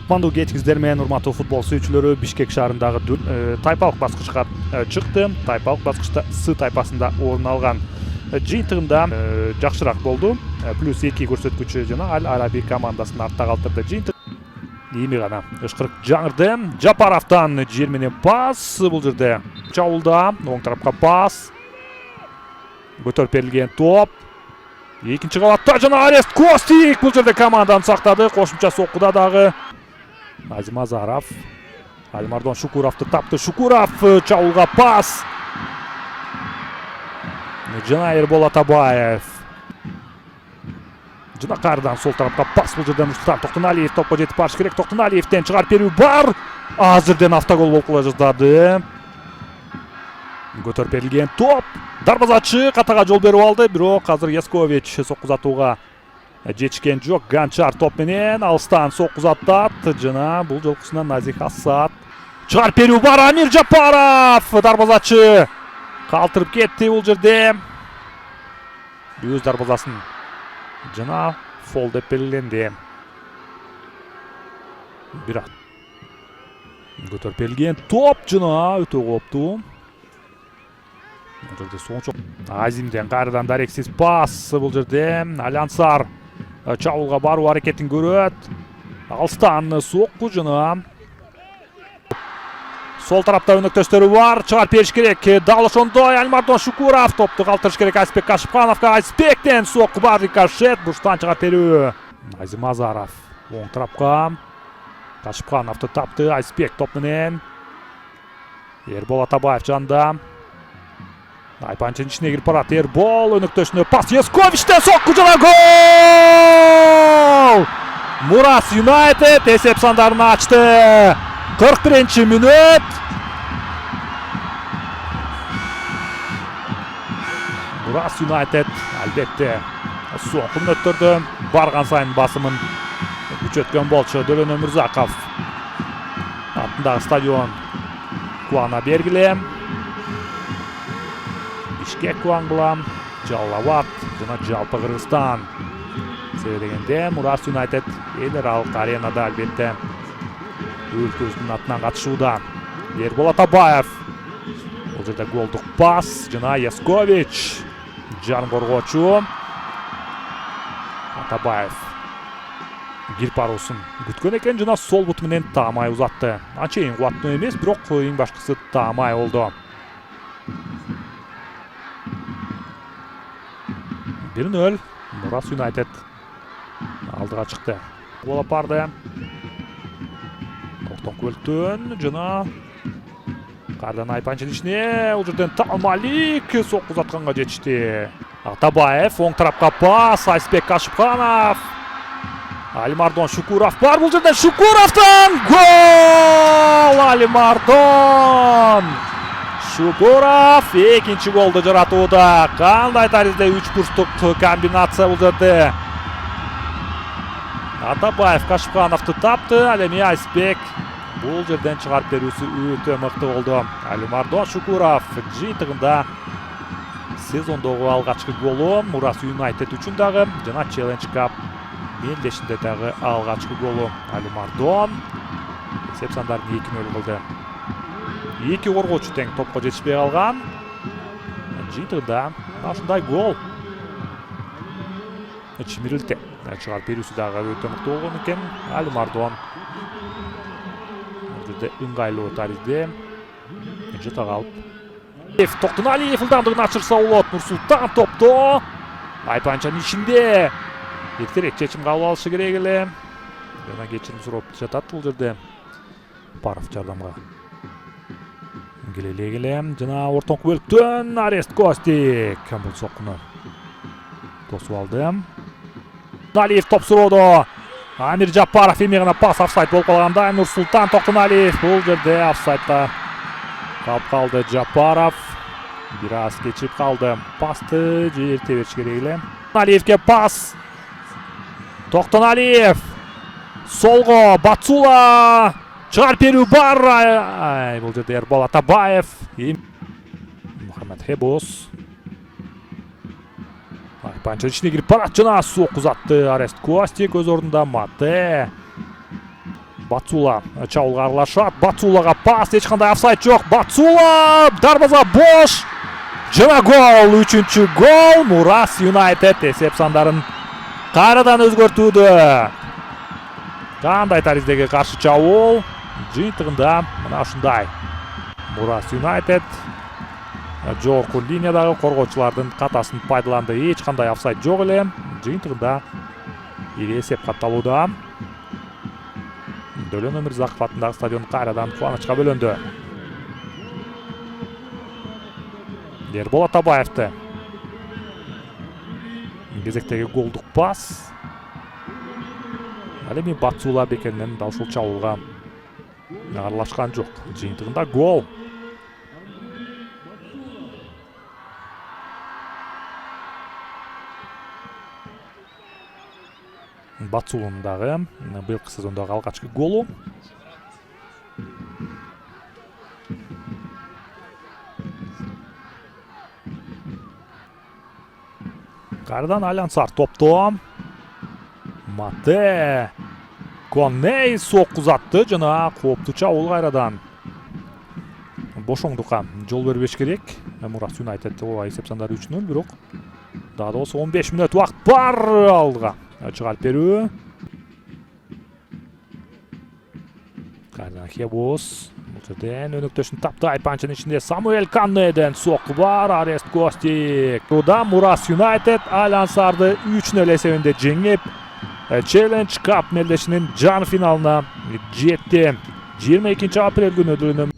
Кутмандуу кечиңиздер менен урматтуу футбол сүйүүчүлөрү, Бишкек шаарындагы тайпалык баскычка чыкты. Тайпалык баскычта С тайпасында орун алган жыйынтыгында жакшыраак болду. +2 көрсөткүчү жана Аль-Араби командасын артта калтырды. Жыйынтык эми гана ышкырык жаңырды. Жапаровдон жер менен пас, бул жерде Чаулда оң тарапка пас. Көтөрүп берилген топ. Экинчи кабатта жана Арест Костик бул жерде команданы сактады. Кошумча соккуда дагы Азимазаров. Алимардон Шукуровду тапты. Шукуров Чаулга пас. Жана Эрбол Атабаев. Жана кайрадан сол тарапка пас, бул жерден Нурсултан Токтоналиев топко жетип барыш керек. Токтоналиевден чыгарып берүү бар. Азырден автогол болуп кала жаздады. Көтөрүп берилген топ. Дарбазачы катага жол берип алды, бирок азыр Яскович соккузатууга жетишкен жок. Ганчар топ менен алыстан соккузатат. Жана бул жолкусунан Назих Асад. Чыгарып берүү бар, Амир Жапаров. Дарбазачы калтырып кетти бул жерде. Өз дарбазасын жана фол деп белгиленди. Бирок көтөрүп берилген топ жана өтө кооптуу. Бул жерде соңчу Азимден кайрадан дарексиз пас. Бул жерде Алянсар Чаулга баруу аракетин көрөт. Алыстан сокку жана сол тарапта өнөктөштөрү бар. Чыгарып бериш керек. Дал ошондой Алимардон Шукуров топту калтырыш керек. Айсбек Кашыпкановго. Айсбектен сокку бар, рикошет. Бурчтан чыгарып берүү. Азимазаров оң тарапка. Кашыпкановду тапты. Айсбек топ менен. Эрбол Атабаев жанында. Айпанчынын ичине кирип барат. Эрбол өнөктөшүнө пас. Ясковичтен сокку жана гол! Мурас Юнайтед эсеп сандарын ачты. 41-мүнөт. Мурас Юнайтед албетте соңку мүнөттөрдө барган сайын басымын күчөткөн болчу. Дөлөн Өмүрзаков атындагы стадион кубана бергиле. Бишкек кубангыла, Жалал-Абад жана жалпы Кыргызстан себедегенде Мурас Юнайтед эл аралык аренада албетте өлкөсүнүн атынан катышууда. Эрбол Атабаев бул жерде голдук пас жана Яскович жарым коргоочу. Атабаев кирип баруусун күткөн экен жана сол буту менен таамай узатты. Анчейин кубаттуу эмес, бирок эң башкысы таамай болду. 1-0 Мурас Юнайтед алдыга чыкты. Гол апарды. Токтон көлтөн жана кайрадан Айпанчынын ичине, бул жерден Талмалик сокку узатканга жетишти. Атабаев оң тарапка пас. Айсбек Кашыпканов. Алимардон Шукуров бар, бул жерден Шукуровдон гол! Алимардон Шукуров экинчи голду жаратууда. Кандай таризде 3 бурчтук комбинация бул жерде. Атабаев Кашыпкановду тапты. Ал эми Айсбек бул жерден чыгарып берүүсү өтө мыкты болду. Алимардон Шукуров жыйынтыгында сезондогу алгачкы голу Мурас Юнайтед үчүн дагы жана Челлендж Кап белдешинде дагы алгачкы голу. Алимардон эсеп сандарын 2-0 кылды. 2 коргоочу тең топко жетишпей калган. Жыйынтыгында ушундай гол Чимирилте чыгарып берүүсү дагы өтө мыкты болгон экен. Алимардон бул жерде ыңгайлуу таризде жата калып. Токтоналиев ылдамдыгын ачырса болот. Нурсултан топто Айпанчанын ичинде эртерээк чечим кабыл алышы керек эле. Жана кечирим сурап жатат бул жерде. Паров жардамга келелегиле жана ортоңку бөлүктөн Арест Костик бул соккуну тосуп алды. Налиев топ суроодо. Амир Жапаров эми гана пас, офсайд болуп калгандай. Нурсултан Токтоналиев бул жерде офсайдда калып калды. Жапаров бир аз кечирип калды. Пасты эрте бериш керек эле. Налиевге пас. Токтоналиев солго Бацула чыгарып берүү бар. Бул жерде Эрбол Атабаев. Мухаммед Хебос Айпанчынын ичине кирип барат жана сокку узатты. Арест Костик өз ордунда. Мате Батсула чабуулга аралашат. Батсулага пас, эч кандай офсайд жок. Батсула дарбаза бош. Жана гол, 3-чү гол. Мурас Юнайтед эсеп сандарын кайрадан өзгөртүүдө. Кандай Тарыздеге каршы чабуул. Жыйынтыгында мына ушундай. Мурас Юнайтед жогорку линиядагы коргоочулардын катасын пайдаланды. Эч кандай офсайд жок эле. Жыйынтыгында ири эсеп катталууда. Дөлөн Өмүрзаков атындагы стадион кайрадан кубанычка бөлөндү. Ерболат Абаевди. Кезектеги голдук пас. Ал эми Батсула бекенинен дал ушул чабуулга аралашкан жок. Жыйынтыгында гол. Батсулун дагы быйылкы сезондогу алгачкы голу. Кайрадан Алянсар топто. Мате Конней сокку узатты жана кооптуу чабуул кайрадан. Бошоңдукка жол бербеш керек. Мурас Юнайтед эсеп сандары 3-0, бирок дагы да болсо 15 мүнөт убакыт бар алдыга. Чыгарып берүү. Кайрадан Хебус. Бул жерден өнөктөшүн тапты. Айпанчынын ичинде Самуэль Каннеден сокку бар. Арест Костик. Буда Мурас Юнайтед Алянсарды 3-0 эсебинде жеңип, Challenge Cup мелдешинин жарым финалына жетти. 22 апрель күнү